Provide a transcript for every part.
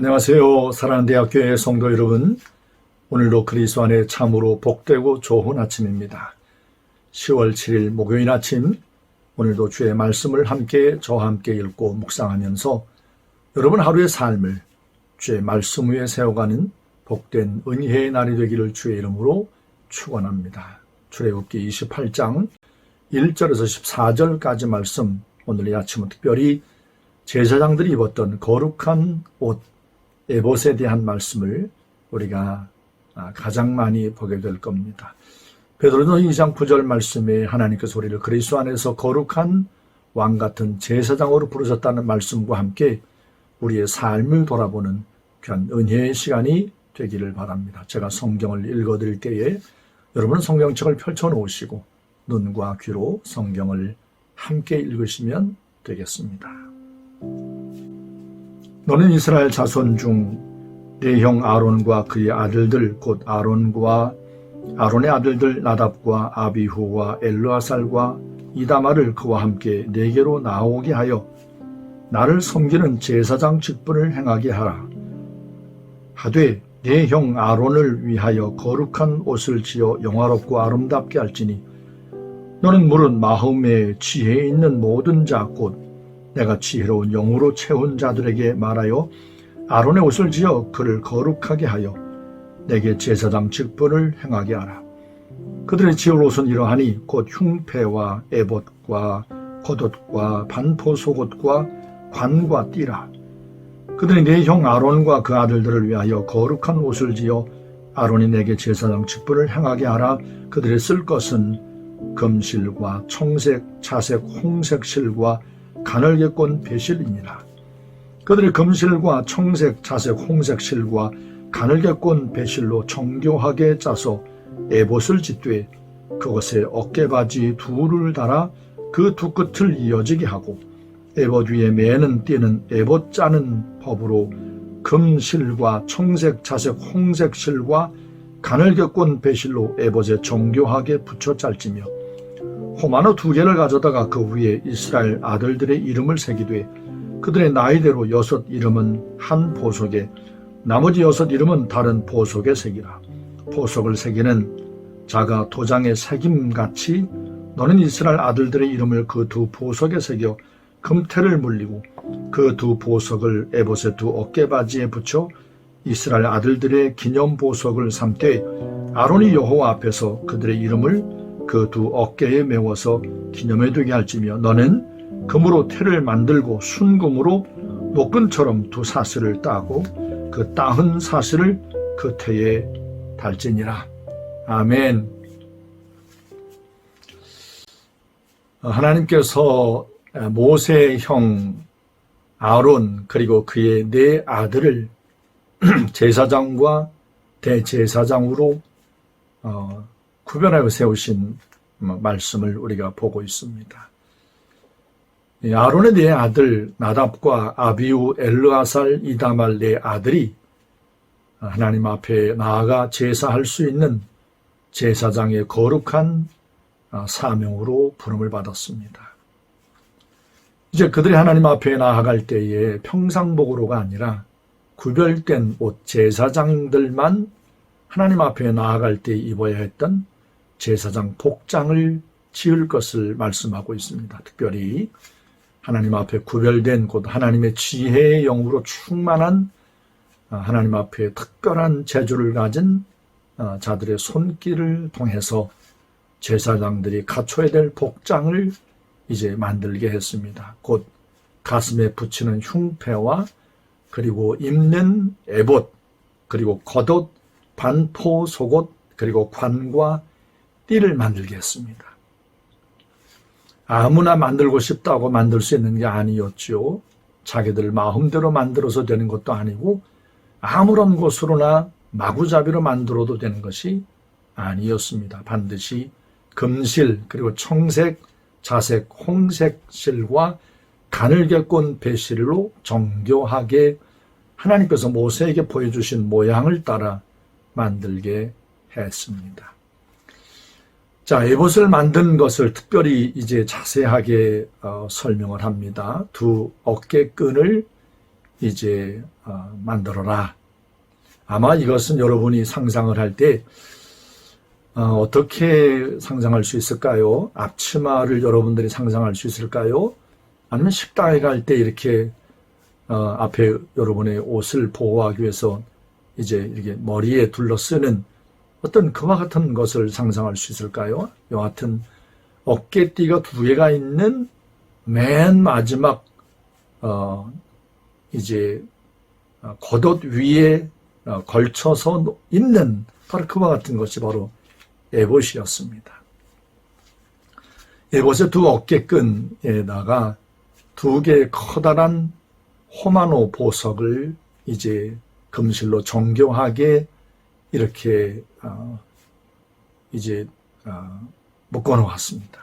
안녕하세요. 사랑하는 대학교의 성도 여러분, 오늘도 그리스도 안에 참으로 복되고 좋은 아침입니다. 10월 7일 목요일 아침, 오늘도 주의 말씀을 저와 함께 읽고 묵상하면서 여러분 하루의 삶을 주의 말씀 위에 세워가는 복된 은혜의 날이 되기를 주의 이름으로 축원합니다. 출애굽기 28장 1절에서 14절까지 말씀, 오늘 이 아침은 특별히 제사장들이 입었던 거룩한 옷 에봇에 대한 말씀을 우리가 가장 많이 보게 될 겁니다. 베드로전 2장 9절 말씀에 하나님께서 우리를 그리스도 안에서 거룩한 왕같은 제사장으로 부르셨다는 말씀과 함께 우리의 삶을 돌아보는 귀한 은혜의 시간이 되기를 바랍니다. 제가 성경을 읽어드릴 때에 여러분은 성경책을 펼쳐놓으시고 눈과 귀로 성경을 함께 읽으시면 되겠습니다. 너는 이스라엘 자손 중 내 형 아론과 그의 아들들 곧 아론의 아들들 나답과 아비후와 엘르아살과 이다말을 그와 함께 내게로 나오게 하여 나를 섬기는 제사장 직분을 행하게 하라. 하되 내 형 아론을 위하여 거룩한 옷을 지어 영화롭고 아름답게 할지니 너는 물은 마음에 지혜 있는 모든 자 곧 내가 지혜로운 영으로 채운 자들에게 말하여 아론의 옷을 지어 그를 거룩하게 하여 내게 제사장 직분을 행하게 하라. 그들의 지을 옷은 이러하니 곧 흉패와 에봇과 겉옷과 반포 속옷과 관과 띠라. 그들이 내 형 아론과 그 아들들을 위하여 거룩한 옷을 지어 아론이 내게 제사장 직분을 행하게 하라. 그들이 쓸 것은 금실과 청색, 자색, 홍색 실과 가늘게 꼰 배실이니라. 그들이 금실과 청색, 자색, 홍색 실과 가늘게 꼰 배실로 정교하게 짜서 에봇을 짓되 그것에 어깨바지 둘을 달아 그 두 끝을 이어지게 하고 에봇 위에 매는 띠는 에봇 짜는 법으로 금실과 청색, 자색, 홍색 실과 가늘게 꼰 배실로 에봇에 정교하게 붙여 짤지며 호마노 2개를 가져다가 그 위에 이스라엘 아들들의 이름을 새기되 그들의 나이대로 6 이름은 한 보석에 나머지 6 이름은 다른 보석에 새기라. 보석을 새기는 자가 도장에 새김같이 너는 이스라엘 아들들의 이름을 그 2 보석에 새겨 금태를 물리고 그 2 보석을 에봇의 2 어깨바지에 붙여 이스라엘 아들들의 기념 보석을 삼되 아론이 여호와 앞에서 그들의 이름을 그 2 어깨에 메워서 기념해 두게 할지며 너는 금으로 태를 만들고 순금으로 노끈처럼 2 사슬을 따고 그 따은 사슬을 그 태에 달지니라. 아멘. 하나님께서 모세의 형 아론 그리고 그의 4 아들을 제사장과 대제사장으로 구별하여 세우신 말씀을 우리가 보고 있습니다. 아론의 4 아들 나답과 아비후, 엘르아살, 이다말 4 아들이 하나님 앞에 나아가 제사할 수 있는 제사장의 거룩한 사명으로 부름을 받았습니다. 이제 그들이 하나님 앞에 나아갈 때에 평상복으로가 아니라 구별된 옷, 제사장들만 하나님 앞에 나아갈 때 입어야 했던 제사장 복장을 지을 것을 말씀하고 있습니다. 특별히 하나님 앞에 구별된 곧 하나님의 지혜의 영으로 충만한 하나님 앞에 특별한 재주를 가진 자들의 손길을 통해서 제사장들이 갖춰야 될 복장을 이제 만들게 했습니다. 곧 가슴에 붙이는 흉패와 그리고 입는 에봇 그리고 겉옷, 반포 속옷 그리고 관과 띠를 만들게 했습니다. 아무나 만들고 싶다고 만들 수 있는 게 아니었죠. 자기들 마음대로 만들어서 되는 것도 아니고 아무런 것으로나 마구잡이로 만들어도 되는 것이 아니었습니다. 반드시 금실 그리고 청색, 자색, 홍색 실과 가늘게 꼰 배실로 정교하게 하나님께서 모세에게 보여주신 모양을 따라 만들게 했습니다. 자, 에봇을 만든 것을 특별히 이제 자세하게 설명을 합니다. 2 어깨끈을 이제 만들어라. 아마 이것은 여러분이 상상을 할 때 어떻게 상상할 수 있을까요? 앞치마를 여러분들이 상상할 수 있을까요? 아니면 식당에 갈 때 이렇게 앞에 여러분의 옷을 보호하기 위해서 이제 이렇게 머리에 둘러쓰는 어떤 그와 같은 것을 상상할 수 있을까요? 여하튼 어깨띠가 2개가 있는 맨 마지막 이제 겉옷 위에 걸쳐서 있는 바로 그와 같은 것이 바로 에봇이었습니다. 에봇의 2 어깨끈에다가 2개의 커다란 호마노 보석을 이제 금실로 정교하게 이렇게 이제 묶어 놓았습니다.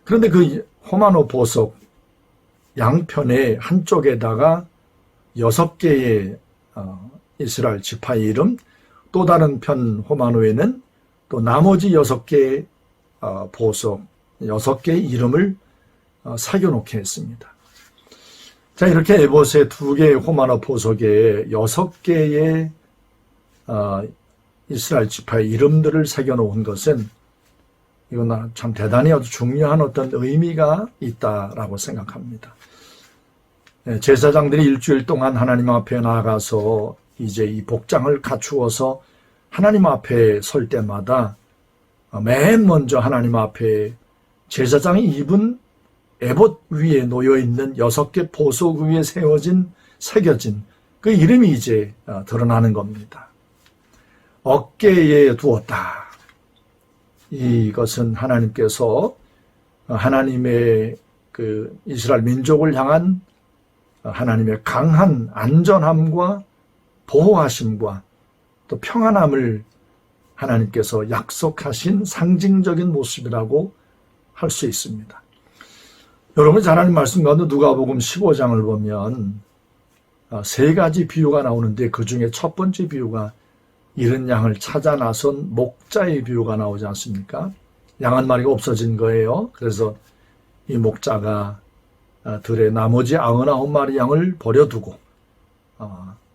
그런데 그 호마노 보석 양편의 한쪽에다가 6개의 이스라엘 지파의 이름, 또 다른 편 호마노에는 또 나머지 6개의 보석, 6개의 이름을 새겨놓게 했습니다. 자, 이렇게 에봇의 2개의 호마노 보석에 6개의 이스라엘 지파의 이름들을 새겨놓은 것은 이건 참 대단히 아주 중요한 어떤 의미가 있다라고 생각합니다. 제사장들이 일주일 동안 하나님 앞에 나아가서 이제 이 복장을 갖추어서 하나님 앞에 설 때마다 맨 먼저 하나님 앞에 제사장이 입은 에봇 위에 놓여있는 6개 보석 위에 새겨진 그 이름이 이제 드러나는 겁니다. 어깨에 두었다. 이것은 하나님께서 하나님의 그 이스라엘 민족을 향한 하나님의 강한 안전함과 보호하심과 또 평안함을 하나님께서 약속하신 상징적인 모습이라고 할 수 있습니다. 여러분 잘 아는 말씀 가운데 누가복음 15장을 보면 3가지 비유가 나오는데 그 중에 첫 번째 비유가 잃은 양을 찾아 나선 목자의 비유가 나오지 않습니까? 양 한 마리가 없어진 거예요. 그래서 이 목자가 들에 나머지 99마리 양을 버려두고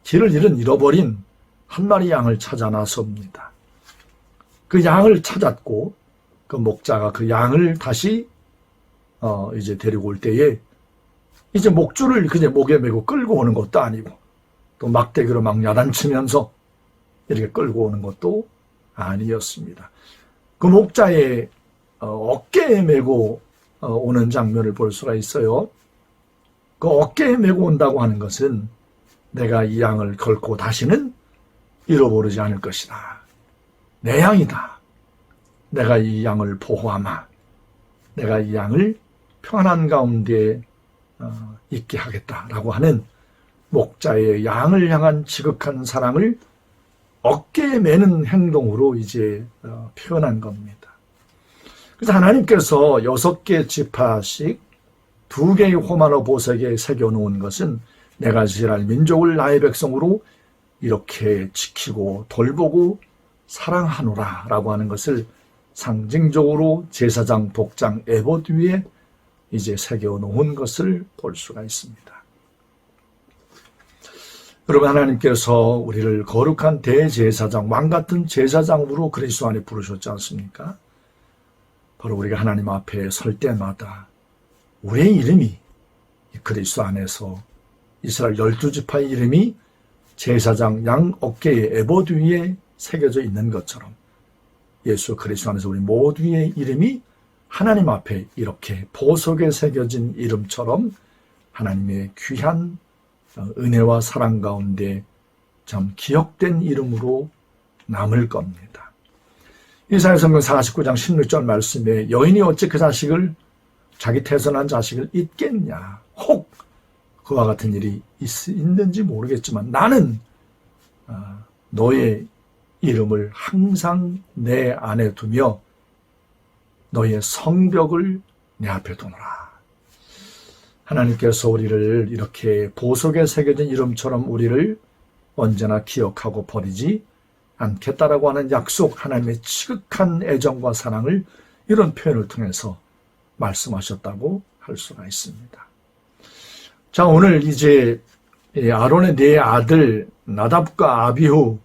길을 잃어버린 한 마리 양을 찾아 나섭니다. 그 양을 찾았고 그 목자가 그 양을 다시 이제 데리고 올 때에 이제 목줄을 그냥 목에 메고 끌고 오는 것도 아니고 또 막대기로 막 야단치면서 이렇게 끌고 오는 것도 아니었습니다. 그 목자의 어깨에 메고 오는 장면을 볼 수가 있어요. 그 어깨에 메고 온다고 하는 것은 내가 이 양을 걸고 다시는 잃어버리지 않을 것이다. 내 양이다. 내가 이 양을 보호하마. 내가 이 양을 평안한 가운데 있게 하겠다라고 하는 목자의 양을 향한 지극한 사랑을 어깨에 매는 행동으로 이제 표현한 겁니다. 그래서 하나님께서 6개 지파씩 2개의 호마노 보석에 새겨놓은 것은 내가 이스라엘 민족을 나의 백성으로 이렇게 지키고 돌보고 사랑하노라 라고 하는 것을 상징적으로 제사장 복장 에봇 위에 이제 새겨놓은 것을 볼 수가 있습니다. 여러분 하나님께서 우리를 거룩한 대제사장, 왕같은 제사장으로 그리스도 안에 부르셨지 않습니까? 바로 우리가 하나님 앞에 설 때마다 우리의 이름이 그리스도 안에서 이스라엘 12지파의 이름이 제사장 양 어깨에 에봇 위에 새겨져 있는 것처럼 예수 그리스도 안에서 우리 모두의 이름이 하나님 앞에 이렇게 보석에 새겨진 이름처럼 하나님의 귀한 은혜와 사랑 가운데 참 기억된 이름으로 남을 겁니다. 이사야 성경 49장 16절 말씀에 여인이 어찌 그 자식을 자기 태선한 자식을 잊겠냐. 혹 그와 같은 일이 있는지 모르겠지만 나는 너의 이름을 항상 내 안에 두며 너의 성벽을 내 앞에 두노라. 하나님께서 우리를 이렇게 보석에 새겨진 이름처럼 우리를 언제나 기억하고 버리지 않겠다라고 하는 약속, 하나님의 지극한 애정과 사랑을 이런 표현을 통해서 말씀하셨다고 할 수가 있습니다. 자, 오늘 이제 아론의 네 아들 나답과 아비후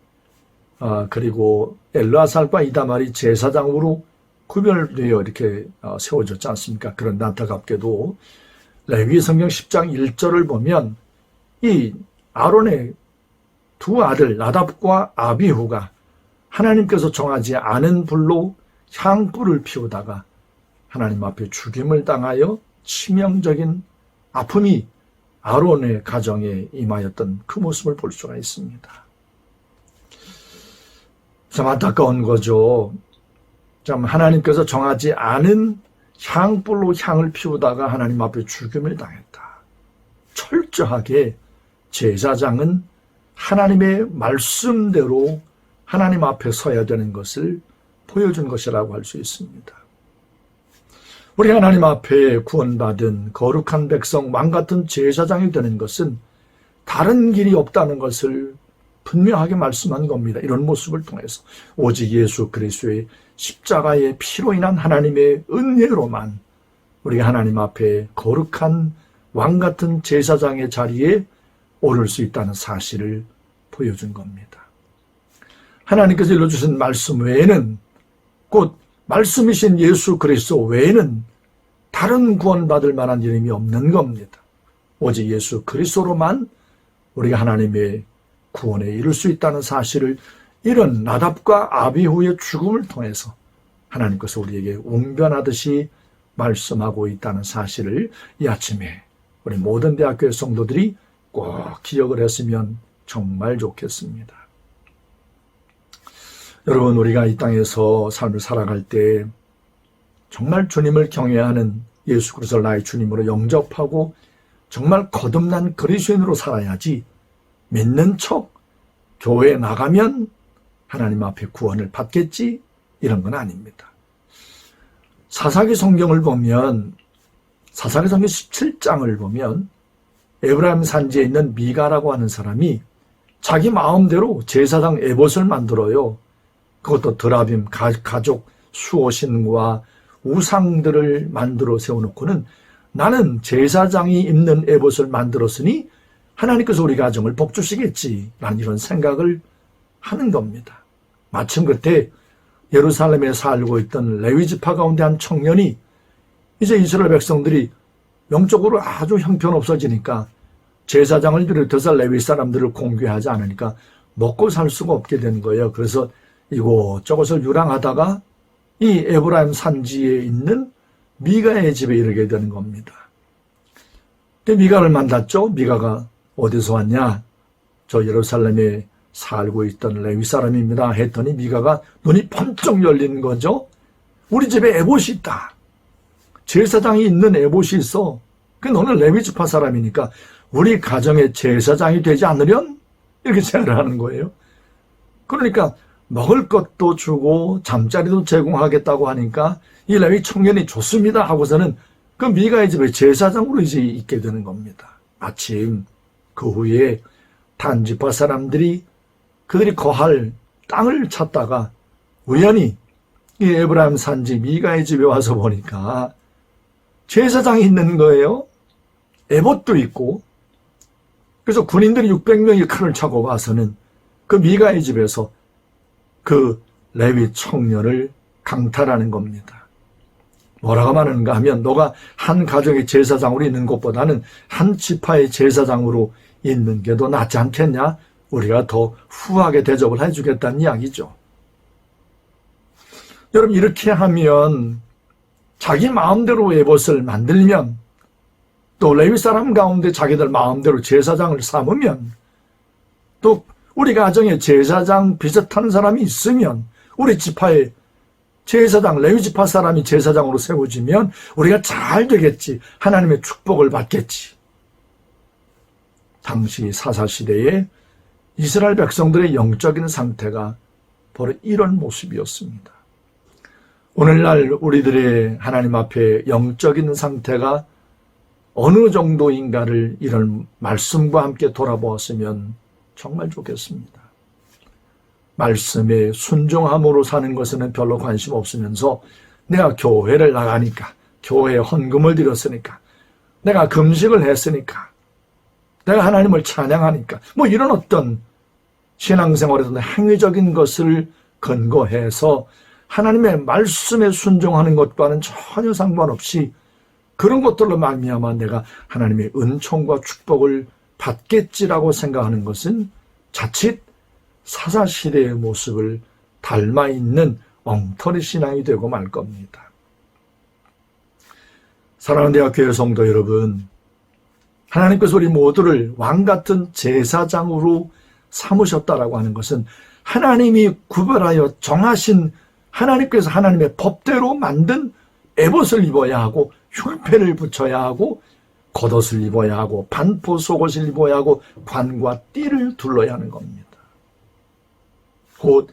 그리고 엘르아살과 이다말이 제사장으로 구별되어 이렇게 세워졌지 않습니까? 그런데 안타깝게도 레위 성경 10장 1절을 보면 이 아론의 두 아들 나답과 아비후가 하나님께서 정하지 않은 불로 향불을 피우다가 하나님 앞에 죽임을 당하여 치명적인 아픔이 아론의 가정에 임하였던 그 모습을 볼 수가 있습니다. 참 안타까운 거죠. 참 하나님께서 정하지 않은 향불로 향을 피우다가 하나님 앞에 죽임을 당했다. 철저하게 제사장은 하나님의 말씀대로 하나님 앞에 서야 되는 것을 보여준 것이라고 할 수 있습니다. 우리 하나님 앞에 구원받은 거룩한 백성, 왕같은 제사장이 되는 것은 다른 길이 없다는 것을 분명하게 말씀한 겁니다. 이런 모습을 통해서 오직 예수 그리스도의 십자가의 피로 인한 하나님의 은혜로만 우리가 하나님 앞에 거룩한 왕같은 제사장의 자리에 오를 수 있다는 사실을 보여준 겁니다. 하나님께서 일러주신 말씀 외에는, 곧 말씀이신 예수 그리스도 외에는 다른 구원받을 만한 이름이 없는 겁니다. 오직 예수 그리스도로만 우리가 하나님의 구원에 이룰 수 있다는 사실을 이런 나답과 아비후의 죽음을 통해서 하나님께서 우리에게 웅변하듯이 말씀하고 있다는 사실을 이 아침에 우리 모든 대학교의 성도들이 꼭 기억을 했으면 정말 좋겠습니다. 여러분, 우리가 이 땅에서 삶을 살아갈 때 정말 주님을 경외하는 예수 그리스도를 나의 주님으로 영접하고 정말 거듭난 그리스도인으로 살아야지 믿는 척 교회에 나가면 하나님 앞에 구원을 받겠지, 이런 건 아닙니다. 사사기 성경을 보면, 사사기 성경 17장을 보면 에브라임 산지에 있는 미가라고 하는 사람이 자기 마음대로 제사장 에봇을 만들어요. 그것도 드라빔, 가족 수호신과 우상들을 만들어 세워놓고는 나는 제사장이 입는 에봇을 만들었으니 하나님께서 우리 가정을 복주시겠지 라는 이런 생각을 하는 겁니다. 마침 그때 예루살렘에 살고 있던 레위지파 가운데 한 청년이 이제 이스라엘 백성들이 영적으로 아주 형편없어지니까 제사장을 비롯해서 레위 사람들을 공개하지 않으니까 먹고 살 수가 없게 된 거예요. 그래서 이곳저곳을 유랑하다가 이 에브라임 산지에 있는 미가의 집에 이르게 되는 겁니다. 근데 미가를 만났죠. 미가가 어디서 왔냐? 저 예루살렘에 살고 있던 레위 사람입니다 했더니 미가가 눈이 번쩍 열리는 거죠. 우리 집에 에봇이 있다. 제사장이 있는 에봇이 있어. 그 너는 레위 지파 사람이니까 우리 가정의 제사장이 되지 않으련? 이렇게 제안을 하는 거예요. 그러니까 먹을 것도 주고 잠자리도 제공하겠다고 하니까 이 레위 청년이 좋습니다 하고서는 그 미가의 집에 제사장으로 이제 있게 되는 겁니다. 마침 그 후에 단지파 사람들이 그들이 거할 땅을 찾다가 우연히 이 에브라임 산지 미가의 집에 와서 보니까 제사장이 있는 거예요. 에봇도 있고. 그래서 군인들이 600명이 칼을 차고 와서는 그 미가의 집에서 그 레위 청년을 강탈하는 겁니다. 뭐라고 말하는가 하면 너가 한 가족의 제사장으로 있는 것보다는 한 지파의 제사장으로 있는 게 더 낫지 않겠냐? 우리가 더 후하게 대접을 해주겠다는 이야기죠. 여러분, 이렇게 하면 자기 마음대로 에봇을 만들면, 또 레위 사람 가운데 자기들 마음대로 제사장을 삼으면, 또 우리 가정에 제사장 비슷한 사람이 있으면, 우리 지파의 제사장, 레위 지파 사람이 제사장으로 세워지면 우리가 잘 되겠지. 하나님의 축복을 받겠지. 당시 사사시대에 이스라엘 백성들의 영적인 상태가 바로 이런 모습이었습니다. 오늘날 우리들의 하나님 앞에 영적인 상태가 어느 정도인가를 이런 말씀과 함께 돌아보았으면 정말 좋겠습니다. 말씀에 순종함으로 사는 것에는 별로 관심 없으면서 내가 교회를 나가니까, 교회에 헌금을 드렸으니까, 내가 금식을 했으니까, 내가 하나님을 찬양하니까 뭐 이런 어떤 신앙생활에서 행위적인 것을 근거해서 하나님의 말씀에 순종하는 것과는 전혀 상관없이 그런 것들로 말미암아 내가 하나님의 은총과 축복을 받겠지라고 생각하는 것은 자칫 사사시대의 모습을 닮아 있는 엉터리 신앙이 되고 말 겁니다. 사랑하는 대학교의 성도 여러분, 하나님께서 우리 모두를 왕같은 제사장으로 삼으셨다라고 하는 것은 하나님이 구별하여 정하신 하나님께서 하나님의 법대로 만든 에봇을 입어야 하고 흉패를 붙여야 하고 겉옷을 입어야 하고 반포 속옷을 입어야 하고 관과 띠를 둘러야 하는 겁니다. 곧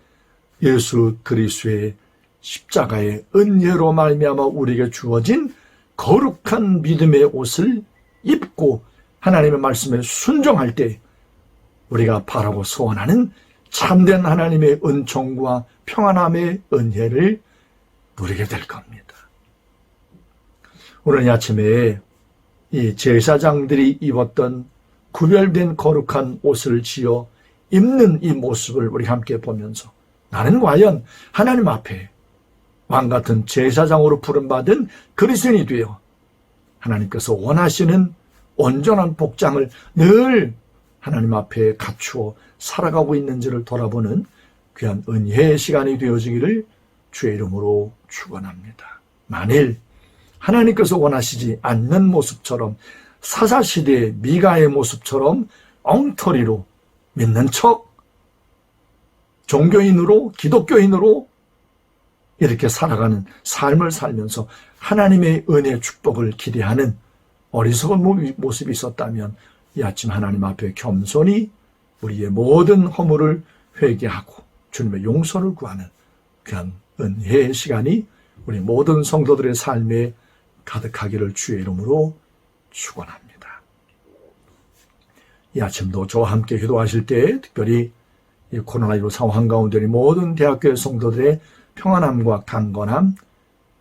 예수 그리스도의 십자가의 은혜로 말미암아 우리에게 주어진 거룩한 믿음의 옷을 입고 하나님의 말씀에 순종할 때 우리가 바라고 소원하는 참된 하나님의 은총과 평안함의 은혜를 누리게 될 겁니다. 오늘 아침에 이 제사장들이 입었던 구별된 거룩한 옷을 지어 입는 이 모습을 우리 함께 보면서 나는 과연 하나님 앞에 왕같은 제사장으로 부름받은 그리스도인이 되어 하나님께서 원하시는 온전한 복장을 늘 하나님 앞에 갖추어 살아가고 있는지를 돌아보는 귀한 은혜의 시간이 되어지기를 주의 이름으로 축원합니다. 만일 하나님께서 원하시지 않는 모습처럼 사사시대의 미가의 모습처럼 엉터리로 믿는 척 종교인으로 기독교인으로 이렇게 살아가는 삶을 살면서 하나님의 은혜 축복을 기대하는 어리석은 모습이 있었다면 이 아침 하나님 앞에 겸손히 우리의 모든 허물을 회개하고 주님의 용서를 구하는 귀한 은혜의 시간이 우리 모든 성도들의 삶에 가득하기를 주의 이름으로 축원합니다. 이 아침도 저와 함께 기도하실 때 특별히 이 코로나19 상황 가운데 모든 대학교의 성도들의 평안함과 강건함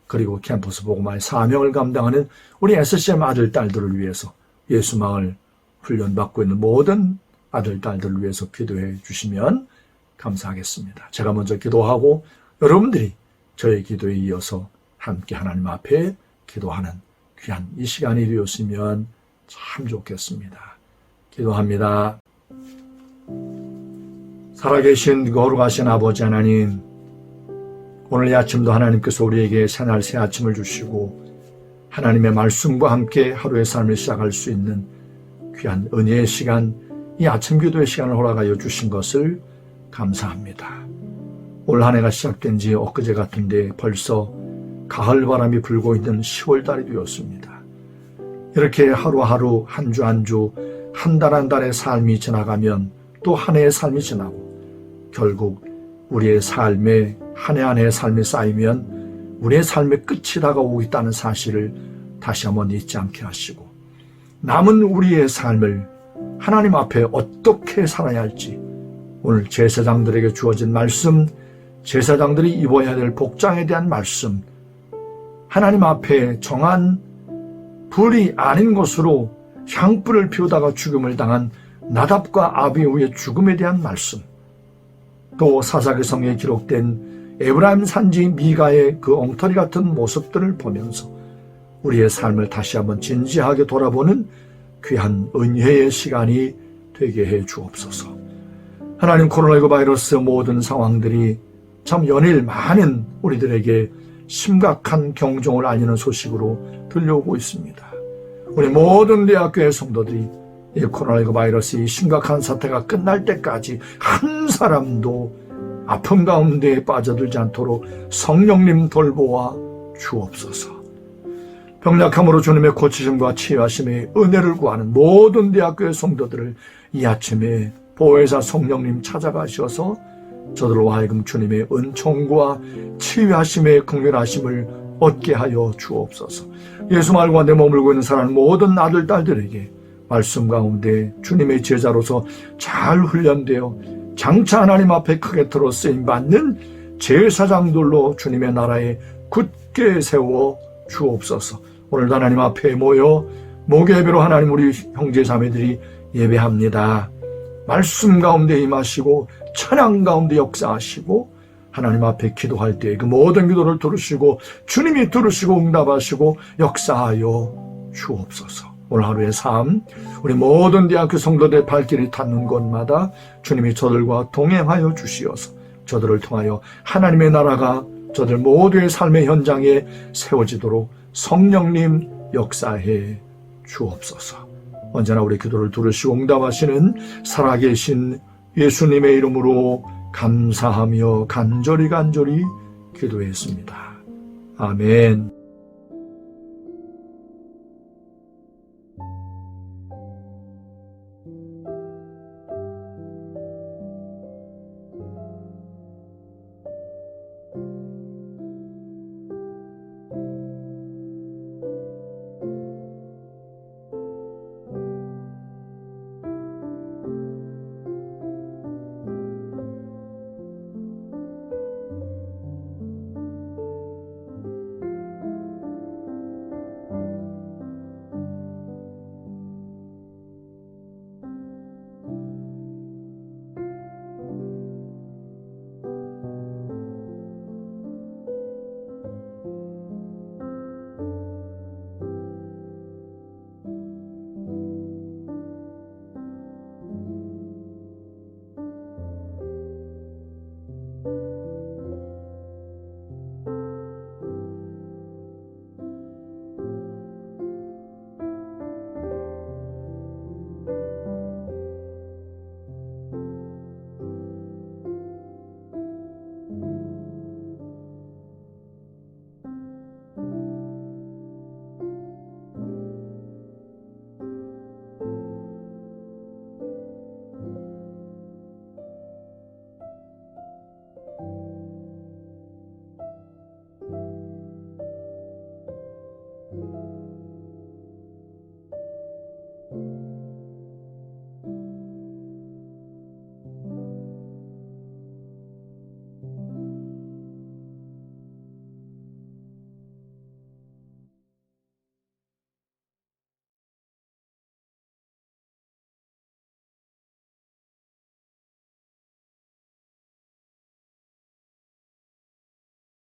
그리고 캠퍼스 복음화의 사명을 감당하는 우리 SCM 아들 딸들을 위해서 예수마을 훈련받고 있는 모든 아들 딸들을 위해서 기도해 주시면 감사하겠습니다. 제가 먼저 기도하고 여러분들이 저의 기도에 이어서 함께 하나님 앞에 기도하는 귀한 이 시간이 되었으면 참 좋겠습니다. 기도합니다. 살아계신 거룩하신 아버지 하나님, 오늘 이 아침도 하나님께서 우리에게 새날 새 아침을 주시고 하나님의 말씀과 함께 하루의 삶을 시작할 수 있는 귀한 은혜의 시간, 이 아침 기도의 시간을 허락하여 주신 것을 감사합니다. 올 한 해가 시작된 지 엊그제 같은데 벌써 가을 바람이 불고 있는 10월 달이 되었습니다. 이렇게 하루하루 한 주 한 주, 한 달 한 달의 삶이 지나가면 또 한 해의 삶이 지나고 결국 우리의 삶에 한 해 한 해의 삶이 쌓이면 우리의 삶의 끝이 다가오고 있다는 사실을 다시 한번 잊지 않게 하시고 남은 우리의 삶을 하나님 앞에 어떻게 살아야 할지 오늘 제사장들에게 주어진 말씀, 제사장들이 입어야 될 복장에 대한 말씀, 하나님 앞에 정한 불이 아닌 것으로 향불을 피우다가 죽음을 당한 나답과 아비후의 죽음에 대한 말씀, 또 사사기성에 기록된 에브라임 산지 미가의 그 엉터리 같은 모습들을 보면서 우리의 삶을 다시 한번 진지하게 돌아보는 귀한 은혜의 시간이 되게 해 주옵소서. 하나님, 코로나19 바이러스 모든 상황들이 참 연일 많은 우리들에게 심각한 경종을 알리는 소식으로 들려오고 있습니다. 우리 모든 대학교의 성도들이 이 코로나19 바이러스 이 심각한 사태가 끝날 때까지 한 사람도 아픔 가운데 빠져들지 않도록 성령님 돌보아 주옵소서. 병약함으로 주님의 고치심과 치유하심의 은혜를 구하는 모든 대학교의 성도들을 이 아침에 보혜사 성령님 찾아가셔서 저들로 하여금 주님의 은총과 치유하심의 긍휼하심을 얻게 하여 주옵소서. 예수 말고 내 머물고 있는 사람 모든 아들 딸들에게 말씀 가운데 주님의 제자로서 잘 훈련되어 장차 하나님 앞에 크게 들어 쓰임받는 제사장들로 주님의 나라에 굳게 세워 주옵소서. 오늘도 하나님 앞에 모여 목요예배로 하나님 우리 형제 자매들이 예배합니다. 말씀 가운데 임하시고 찬양 가운데 역사하시고 하나님 앞에 기도할 때 그 모든 기도를 들으시고 주님이 들으시고 응답하시고 역사하여 주옵소서. 오늘 하루의 삶, 우리 모든 대학교 성도들 발길이 닿는 곳마다 주님이 저들과 동행하여 주시어서 저들을 통하여 하나님의 나라가 저들 모두의 삶의 현장에 세워지도록 성령님 역사해 주옵소서. 언제나 우리 기도를 들으시고 응답하시는 살아계신 예수님의 이름으로 감사하며 간절히 기도했습니다. 아멘.